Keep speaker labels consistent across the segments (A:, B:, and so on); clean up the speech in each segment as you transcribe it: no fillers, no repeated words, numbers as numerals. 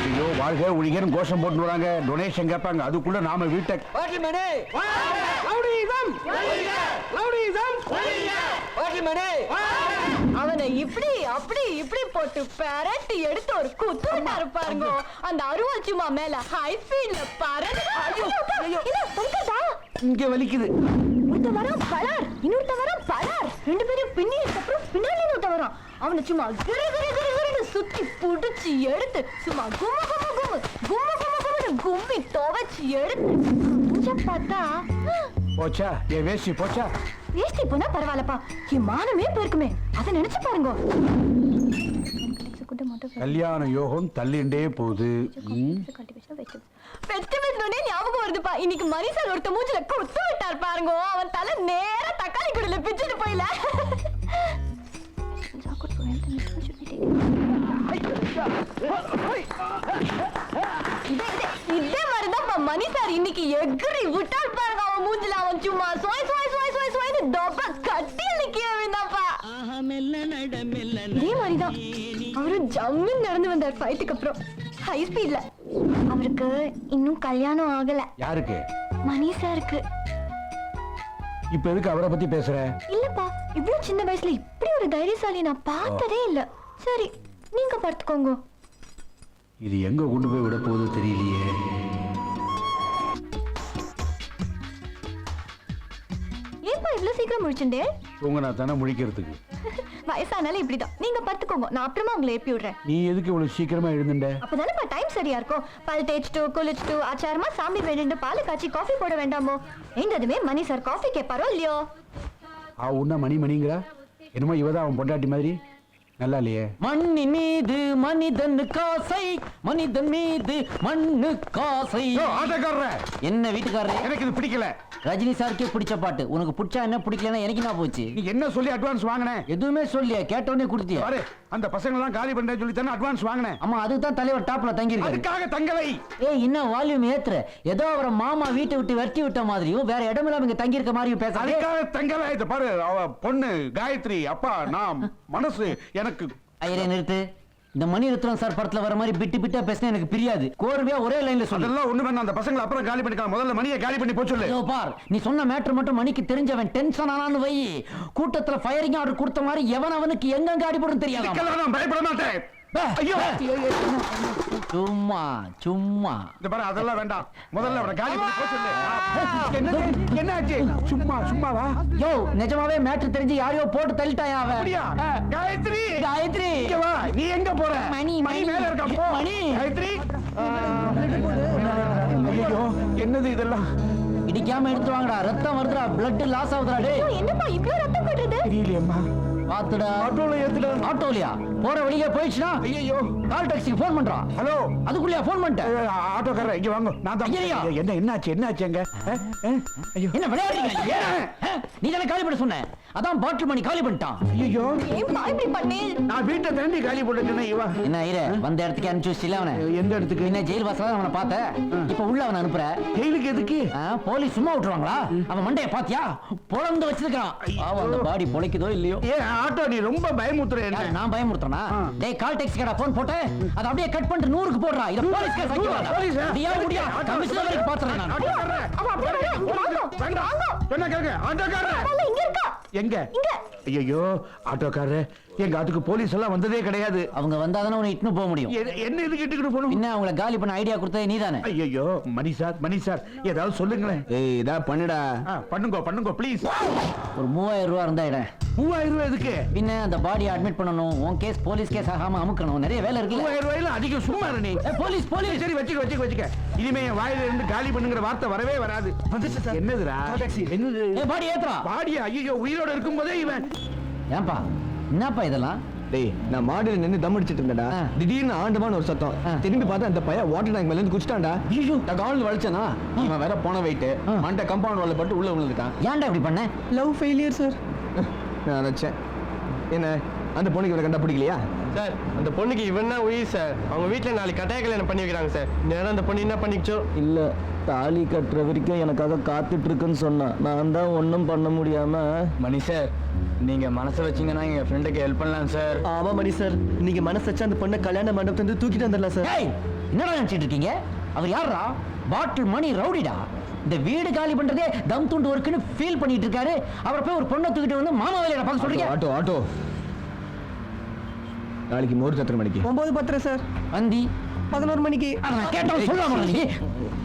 A: ஐயோ வாழ்க ஒழிகன்னு கோஷம் போட்டு வராங்க, டொனேஷன் கேட்பாங்க. அதுக்குள்ள நாம வீட்டை
B: அவனை இப்படி அப்படி இப்படி போட்டு பெரட்டி எடுத்து ஒரு குத்து விட்டாரு பாருங்க. அந்த அருவாச்சுமா மேல ஹை ஸ்பீட்ல பறந்து
A: இங்க வலிக்குது.
B: ஒருத்த வரான் பலார், இன்னொருத்த வரான் பலார், ரெண்டு பேரும் பின்னிக்கு அப்புறம் பின்னாடி ஒருத்த வரான். அவனை சும்மா கிரு கிரு கிரு கிருன்னு சுத்தி புடிச்சு எடுத்து சும்மா கும்மு கும்மு கும்மு கும்மு கும்மு கும்முன்னு கும்மி துவைச்சு எடுத்து பார்த்தா
A: போச்சா என் வேஷ்டி போச்சா?
B: வேஷ்டி போனா பரவாயில்லப்பா, என் மானமே போயிருக்குமே. அதை நினைச்சு பாருங்க.
A: கல்யாண யோகம் தள்ளிண்டே போகுது.
B: ஞாபகம் வருதுப்பா, இன்னைக்கு மணி சார் ஒருத்த மூஞ்சில குத்து விட்டார் பாருங்க. அவன் தலை நேரா தக்காளி குடில பிச்சுட்டு போயில. இதே மாதிரிதான் மணி சார் இன்னைக்கு எகிரி விட்டால் பாருங்க. அவன் மூஞ்சில அவன் சும்மா சோய் சோய் சோய் சோய் சோய்னு டப்பா கட்டி நிக்க வேண்டாப்பா. இதே மாதிரிதான் அவரு ஜம்மின் நடந்து வந்தார் ஃபைட்டுக்கு அப்புறம் ஹை ஸ்பீட்ல. அவருக்கு இன்னும் கல்யாணம் ஆகல.
A: யாருக்கு?
B: மணி சாருக்கு.
A: இப்ப எதுக்கு அவரை பத்தி பேசுற?
B: இல்லப்பா, இவ்வளவு சின்ன வயசுல இப்படி ஒரு தைரியசாலி நான் பார்த்ததே இல்ல. சரி, நீங்க பார்த்துக்கோங்க.
A: இது எங்க கொண்டு போய் விட போகுது தெரியலையே.
B: ஏப்பா இவ்வளவு சீக்கிரம் முடிச்சுட்டே?
A: தூங்க தானே முழிக்கிறதுக்கு.
B: வயசானாலும் இப்படிதான். நீங்க பார்த்துக்கோங்க, நான் அப்புறமா உங்களை எழுப்பி விடுறேன்.
A: நீ எதுக்கு இவ்வளவு சீக்கிரமா எழுந்துட்ட?
B: அப்பதானே டைம் சரியா இருக்கும். பல் தேய்ச்சிட்டு குளிச்சுட்டு ஆச்சாரமா சாமி வேண்டிட்டு பால் காய்ச்சி காஃபி போட வேண்டாமோ? எங்கதுமே மணி சார் காஃபி கேட்பாரோ இல்லையோ?
A: உன்ன மணி மணிங்கிறா என்னமோ இவதான் அவன் பொண்டாட்டி மாதிரி. நல்லா இல்லையே.
C: மண்ணின் மீது மனிதன் காசை, மனிதன் மீது மண்ணு காசை.
A: என்ன
C: வீட்டுக்காரர்?
A: எனக்கு இது பிடிக்கல.
C: ரஜினி சாருக்கே பிடிச்ச பாட்டு. உனக்கு பிடிச்சா என்ன, பிடிக்கலன்னா எனக்கு என்ன போச்சு?
A: நீ என்ன சொல்லி அட்வான்ஸ் வாங்கினேன்?
C: எதுவுமே சொல்லியா, கேட்டவனே கொடுத்தியா?
A: பாரு, அந்த பசங்க எல்லாம் காலி பண்றேன்னு சொல்லி தானே அட்வான்ஸ் வாங்கினேன்.
C: ஆமா, அதுக்கு தான் தலைவர் டாப்ல தங்கி இருக்காரு.
A: அதுக்காக தங்கலை.
C: ஏய், இன்னும் வால்யூம் ஏத்துற. ஏதோ அவர மாமா வீட்டை விட்டு வெட்டி விட்ட மாதிரியும் வேற இடமெல்லாம் இங்க தங்கி இருக்க மாதிரியும் பேச.
A: அதுக்காக தங்கலை. இது பாரு, அவ பொண்ணு காயத்ரி. அப்பா நான் மனசு எனக்கு.
C: ஐயரே நிறுத்து. இந்த மணிரத்னம் சார் படத்துல வர மாதிரி பிட்டு பிட்டா பேசினா எனக்கு பிரியாது. கோர்வையா ஒரே லைன்ல சொல்லு.
A: அதெல்லாம் ஒண்ணு வேணாம். அந்த பசங்களை அப்புறம் காலி பண்ணிக்கலாம். முதல்ல மணியை காலி பண்ணி போச்சு சொல்லு.
C: பார், நீ சொன்ன மேட்டர் மட்டும் மணிக்கு தெரிஞ்சவன் டென்ஷன் ஆனான்னு வை. கூட்டத்துல ஃபயரிங் ஆர்டர் கொடுத்த மாதிரி எவன் அவனுக்கு எங்க அடிபடும் தெரியாது.
A: நான் பயப்பட மாட்டேன். ஐயோ,
C: சும்மா சும்மா.
A: இந்த பாரு, அதெல்லாம் வேண்டாம். முதல்ல அவனை காலி பண்ணி போச்சு சொல்லு. என்ன ஆச்சு? சும்மா சும்மாவா?
C: யோ, நிஜமாவே மேட்டர் தெரிஞ்சு யாரையோ போட்டு தள்ளிட்டாயா அவன்?
A: காயத்ரி,
C: காயத்ரி
A: இங்க வா. நீ எங்க போற?
C: மணி
A: மணி மேல இருக்க. போ
C: மணி.
A: காயத்ரி. ஐயோ, என்னது இதெல்லாம்?
C: இடிக்காம எடுத்து வாங்கடா. ரத்தம் வருதுடா, பிளட் லாஸ் ஆகுதுடா. டேய்,
B: என்னப்பா இவ்ளோ ரத்தம் கொட்டுது?
A: தெரியலையேம்மா.
C: பாத்துடா.
A: ஆட்டோல ஏத்துடா.
C: ஆட்டோலியா? போற வழியே போயிடுச்சுனா
A: ஐயோ,
C: கால் டாக்ஸிக்கு ஃபோன் பண்றான்.
A: ஹலோ,
C: அதுக்குள்ளயா ஃபோன் பண்ணிட்டேன்?
A: ஆட்டோக்காரர் இங்க வாங்க. நான் தான். என்னாச்சு எங்க? ஐயோ,
C: என்ன விளையாடுறீங்க? நீ தானே காலி பண்ண சொன்ன. அதான் பாட்டில் மணி காலி பண்ணிட்டான்.
A: ஐயோ,
B: ஏன்பா இப்படி பண்ணே?
A: நான் வீட்டை தாண்டி காலி போட்டுட்டேனே. இவா
C: என்ன ஐயரே, வந்த இடத்துக்கு அனுப்பிச்சு வச்சில அவனை?
A: எந்த இடத்துக்கு?
C: என்ன ஜெயில் வாசல்ல அவனை பார்த்த? இப்ப உள்ள அவனை அனுப்புற?
A: ஜெயிலுக்கு எதுக்கு?
C: போலீஸ் சும்மா விட்டுருவாங்களா? அவன் மண்டைய பாத்தியா? பொளந்து வச்சிருக்கான். அவன் அந்த பாடி பொழைக்குதோ இல்லையோ.
A: ஏ ஆட்டோ, நீ ரொம்ப பயமுத்துற.
C: நான் பயமுறுத்தனா? டேய், கால் டாக்ஸி கடை போன் போட்டு அதை அப்படியே கட் பண்ணிட்டு 100க்கு போடுறா. இத போலீஸ் கேஸ் ஆக்கிடுவாங்க. முடியா முடியா கமிஷனர் வரைக்கும் பாத்துறேன் நான்.
B: அவ அப்படியே வாங்க.
A: என்ன கேங்க? ஆட்டோக்காரர்
B: அவ இங்க இருக்கா.
A: எங்க?
B: இங்க.
A: ஐயோ, ஆட்டோக்காரர், எங்க ஆட்டுக்கு போலீஸ் எல்லாம் வந்ததே கிடையாது.
C: அவங்க வந்தாதானே உன்னை இட்டுன்னு போக முடியும்.
A: என்ன இதுக்கு இட்டுக்கிட்டு போகணும்?
C: என்ன அவங்கள காலி பண்ண ஐடியா கொடுத்தது நீதானே?
A: ஐயோ, மணி சார் ஏதாவது சொல்லுங்களேன்.
D: இதா பண்ணுடா.
A: பண்ணுங்க ப்ளீஸ்.
C: ஒரு 3000 ரூபா இருந்தா இடம்.
A: 3000 ரூபாய் எதுக்கு?
C: பின்ன அந்த பாடியை அட்மிட் பண்ணணும். உன் கேஸ் போலீஸ் கேஸ் ஆகாம அமுக்கணும். நிறைய வேலை இருக்கு.
A: 3000 ரூபாயில அதிகம். சும்மா நீ.
C: போலீஸ் சரி,
A: வச்சுக்க. இனிமே என் வாயில இருந்து காலி பண்ணுங்கிற வார்த்தை வரவே வராது. என்னதுடா? என்னது?
C: பாடி ஏத்துறா.
A: பாடியா? ஐயோ, உயிரோட இருக்கும் போதே இவன்.
C: ஏன்பா, என்னப்பா இதெல்லாம்?
D: டேய், நான் மாடியில நின்னு தம் அடிச்சிட்டு இருந்தேன்டா. திடீர்னு ஆண்டமான ஒரு சத்தம். திரும்பி பார்த்தா அந்த பையன் வாட்டர் டேங்க் மேல இருந்து குடிச்சிட்டான்டா. ஐயோ, நான் கால் வலிச்சனா. இவன் வேற போன வெயிட் மண்ட கம்பவுண்ட் வால்ல பட்டு உள்ள விழுந்துட்டான்.
C: ஏன்டா இப்படி பண்ண?
D: Love failure sir. நான் நினைச்சேன், என்ன அந்த பொண்ணுக்கு இவரை கண்டா பிடிக்கலையா
E: சார்? அந்த பொண்ணுக்கு இவன் தான் உயிர் சார். அவங்க வீட்டுல நாளைக்கு கட்டாய கல்யாணம் பண்ணி வைக்கிறாங்க சார். நேரம் அந்த பொண்ணு என்ன பண்ணிச்சோ
F: இல்ல, தாலி கட்டுற வரைக்கும் எனக்காக காத்துட்டு இருக்குன்னு சொன்னா. நான் தான் ஒன்றும் பண்ண முடியாம.
E: மணி சார், நீங்க மனசை வச்சீங்கன்னா எங்க ஃப்ரெண்டுக்கு ஹெல்ப் பண்ணலாம் சார்.
F: ஆமா மணி சார், நீங்க மனசு வச்சு அந்த பொண்ணை கல்யாண மண்டபத்துல இருந்து தூக்கிட்டு வந்துடலாம் சார்.
C: என்னடா நினைச்சிட்டு இருக்கீங்க? அவர் யாரா? பாட்டில் மணி ரவுடிடா. இந்த வீடு காலி பண்றதே தம் துண்டு ஒர்க்குன்னு ஃபீல் பண்ணிட்டு இருக்காரு. அவரை போய் ஒரு பொண்ணை தூக்கிட்டு வந்து மாமா வேலையை பார்க்க சொல்றீங்க?
D: ஆட்டோ ஆட்டோ நாளைக்கு முகூர்த்தம் எத்தனை மணிக்கு?
E: 9:10 சார்.
C: வந்தி
E: 11 மணிக்கு.
C: நான் கேட்டோம் சொல்லுவாங்க நீங்க.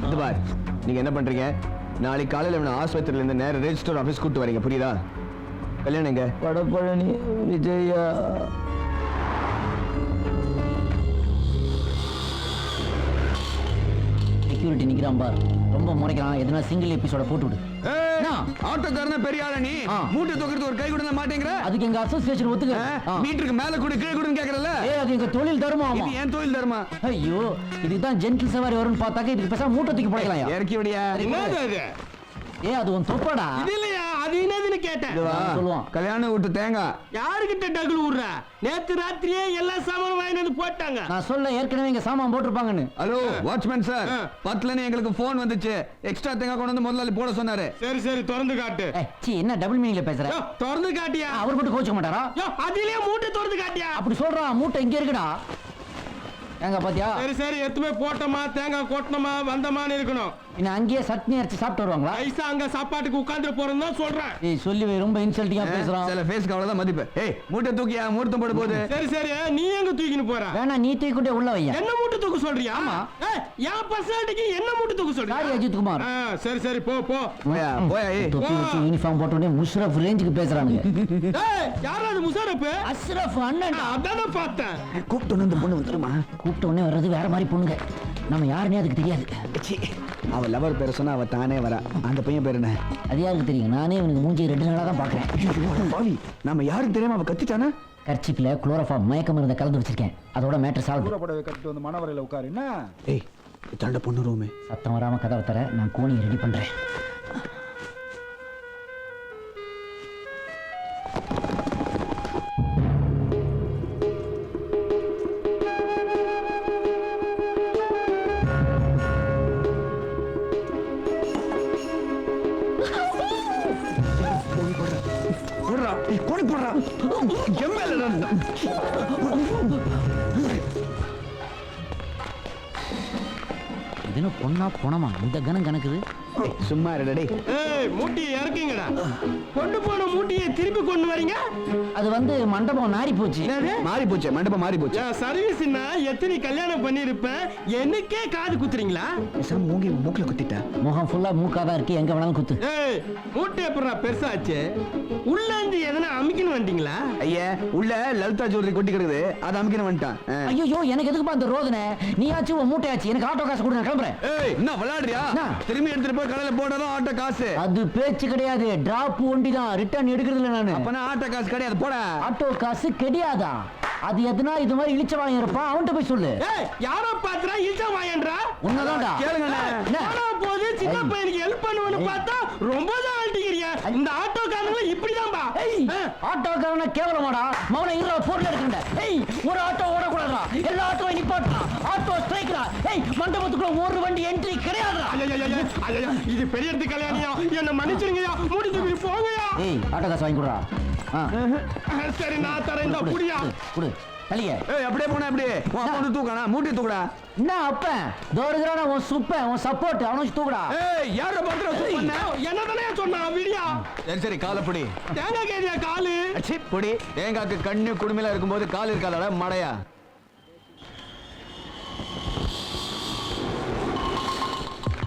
D: இது பார், நீங்க என்ன பண்றீங்க? நாளைக்கு காலையில இவனை ஆஸ்பத்திரியில இருந்து நேர ரெஜிஸ்டர் ஆபீஸ் கூட்டு வரீங்க, புரியுதா? கல்யாணம் எங்க?
F: வடபழனி விஜயா.
C: செக்யூரிட்டி நிக்கிறான் பார், ரொம்ப முறைக்கிறான். எதுனா சிங்கிள் எபிசோட போட்டு விடு.
D: ஆட்டோக்காரனா பெரிய ஆளா நீ?
C: ஆ.
D: மூட்டை தூக்குறது ஒரு கை கூட மாட்டேங்கிற.
C: அதுக்கு எங்க அசோசியேஷன் ஒத்துக்க.
D: மீட்டருக்கு மேல கூட கீழே கூடன்னு கேக்குறல.
C: ஏய், அது எங்க தொழில் தர்மம்.
D: இது ஏன் தொழில் தர்மா?
C: ஐயோ, இதுதான் ஜென்டில் சவாரி வரும்னு பார்த்தாக்க இதுக்கு பேசாம மூட்டை தூக்கி போடலாம்.
D: இறக்கி விடியா?
E: என்னது அது?
C: ஏய், அது உன் தொப்படா.
E: இது இல்லையா? அது என்னதுன்னு கேட்டேன்.
D: இதுவா?
C: சொல்லுவான்.
D: கல்யாணம் விட்டு தேங்காய்.
E: யாருக்கிட்ட டகுல் விடுற? நேத்து ராத்திரியே எல்லா சாமானும் வாங்கி வந்து போட்டாங்க.
C: நான் சொல்ல ஏற்கனவே இங்க சாமான் போட்டிருப்பாங்கன்னு.
D: ஹலோ வாட்ச்மேன் சார், 10ல எங்களுக்கு போன் வந்துச்சு. எக்ஸ்ட்ரா தேங்காய் கொண்டு வந்து முதலாளி போட சொன்னாரு.
E: சரி சரி, திறந்து காட்டு.
C: ஏய், சீ, என்ன டபுள் மீனிங்ல பேசுற?
E: யோ, திறந்து காட்டியா?
C: அவர் மட்டும் கோச்சுக்க மாட்டாரா?
E: யோ, அதிலே மூட்டை திறந்து காட்டியா?
C: அப்படி சொல்றான். மூட்டை இங்க இருக்குடா. எங்க பாத்தியா?
E: சரி சரி, எத்துமே போட்டோமா, தேங்காய் கொட்டணுமா, வந்தமான்னு இருக்கணும்.
C: இன்னும் அங்கேயே சட்னி அரைச்சு சாப்பிட்டு வருவாங்களா?
E: ஐசா அங்க சாப்பாட்டுக்கு உட்கார்ந்து போறேன்னு தான் சொல்றேன்.
C: ஏய், சொல்லி வை, ரொம்ப இன்சல்ட்டிங்கா பேசுறான்.
D: சில ஃபேஸ்க்கு அவ்வளவுதான் மதிப்பு. ஏய், மூட்டை தூக்கியா? முகூர்த்தம் போட போகுது.
E: சரி சரி, நீ எங்க தூக்கின்னு போற?
C: வேணா நீ தூக்கிட்டே உள்ள வையா.
E: என்ன மூட்டை தூக்க சொல்றியா? ஏய், என் பர்சனாலிட்டிக்கு என்ன மூட்டை தூக்க சொல்றியா?
C: சாரி அஜித் குமார்.
E: சரி சரி, போ போ.
D: போயா போயா. ஏய்,
C: தொப்பி வச்சு யூனிஃபார்ம் போட்ட உடனே முஷ்ரஃப் ரேஞ்சுக்கு பேசுறானுங்க.
E: ஏய், யாரா அது முஷரப்?
C: அஷ்ரஃப் அண்ணன்.
E: அதானே பார்த்தேன்.
D: கூப்பிட்டு வந்து இந்த பொண்ணு வந்துருமா?
C: கூப்பிட்ட உடனே வர்றது வேற மாதிரி பொண்ணுங்க. நம்ம யாருன்னே அதுக்கு தெரியாது.
D: அவ லவர் பேரை சொன்னா அவ தானே வரா. அந்த பையன் பேர் என்ன?
C: அது யாருக்கு தெரியும்? நானே இவனுக்கு மூஞ்சி 2 நாளா தான் பாக்குறேன்.
D: பாவி, நம்ம யாருக்கு தெரியாம அவ கத்திட்டானா?
C: கர்ச்சிப்ல குளோரோஃபார்ம் மயக்க மருந்தை கலந்து வச்சிருக்கேன். அதோட மேட்டர் சால்வ்.
A: புறப்படவை கட்டிட்டு வந்து மணவரையில உட்காரு. என்ன
D: ஏய், இதாண்ட பொண்ணு ரூமே.
C: சத்தம் வராம கதவை தர, நான் கோணியை ரெடி பண்றேன்.
D: போடுறா, கோடி போடுறா. எம்எல்ஏ
C: இதுன்னு பொண்ணா போனமா இந்த கணம் கணக்குது.
D: சும்மா இருடா.
E: ஏய், மூட்டையை இறக்குங்கடா. கொண்டு போன மூட்டையை திருப்பி கொண்டு வரீங்க?
C: அது வந்து மண்டபம் நாரி போச்சு.
D: மாறி போச்சு, மண்டபம் மாறி போச்சு.
E: சர்வீஸ்னா எத்தனை கல்யாணம் பண்ணிருப்பேன், எனக்கே காது குத்துறீங்களா?
D: பேசாம மூங்கி மூக்குல குத்திட்டா.
C: முகம் ஃபுல்லா மூக்காதான் இருக்கு, எங்க வேணாலும் குத்து.
E: ஏய், மூட்டை எப்படா பெருசாச்சு? உள்ள இருந்து எதனா அமுக்கின்னு வந்துட்டீங்களா?
D: ஐயா, உள்ள லலிதா ஜுவல்லரி கொட்டி கிடக்குது, அதை அமுக்கின வந்துட்டான்.
C: ஐயோ, எனக்கு எதுக்குப்பா அந்த ரோதனை? நீயாச்சும் உன் மூட்டையாச்சு, எனக்கு ஆட்டோ காசு கொடு, நான் கிளம்புறேன்.
D: ஏய், என்ன விளையாடுறியா?
C: என்ன?
D: திரும்பி எடுத்துட்டு போய் கடையில போடாதான் ஆட்டோ காசு.
C: அது பேச்சு கிடையாது, டிராப் ஒண்டிதான், ரிட்டர்ன் எடுக்கிறது இல்ல நானு.
D: அப்பனா ஆட்டோ காசு கிடையாது, போட.
C: ஆட்டோ காசு கிடையாதா? அது எதுனா இது மாதிரி இழிச்ச வாங்கி இருப்பான், அவன்கிட்ட போய் சொல்லு.
E: ஏய், யாரோ பாத்துறா இல்சா வாயன்றா?
C: உன்னதான்டா.
D: கேளுங்கண்ணே.
C: என்ன?
E: ஆனா போது சின்ன பையனுக்கு ஹெல்ப் பண்ணுவேன்னு பார்த்தா ரொம்ப தான் ஆள்டிக்கிறியா? இந்த ஆட்டோக்காரங்க இப்படிதான்பா.
C: ஆட்டோக்காரன கேவலமாடா. மவனை இருற போர்ல இருக்குண்ட. ஏய், ஒரு ஆட்டோ ஓடக்கூடாதா? எல்லா ஆட்டோவை நிப்பாட்டா. ஆட்டோ ஸ்ட்ரைக்டா. ஏய், மண்டபத்துக்குள்ள ஒரு வண்டி என்ட்ரி கிடையாதுடா.
E: ஐயா, இது பெரிய இடத்து கல்யாணியா? என்ன மன்னிச்சிருங்கயா, மூடி தூக்கி போங்கயா.
C: ஏய், ஆட்டோ காசு வாங்கி கொடுடா.
E: சரி, நான் தரேன், இந்த புடியா.
C: குடு தலியே.
D: ஏய், அப்படியே போனா அப்படியே. உன் அப்பா வந்து தூக்கானா? மூட்டை தூக்குடா.
C: என்ன அப்பன் தோறுகிறான உன் சுப்பன், உன் சப்போர்ட், அவனை வச்சு தூக்குடா.
D: ஏய், யார பாத்துற சும்மா?
E: என்னதானே சொன்னா விடியா?
D: சரி சரி, காலப்படி.
E: தேங்காய் கேடியா காலு?
D: அச்சி பொடி. தேங்காய்க்கு கண்ணு குடுமையில இருக்கும்போது கால் இருக்காதடா மடையா.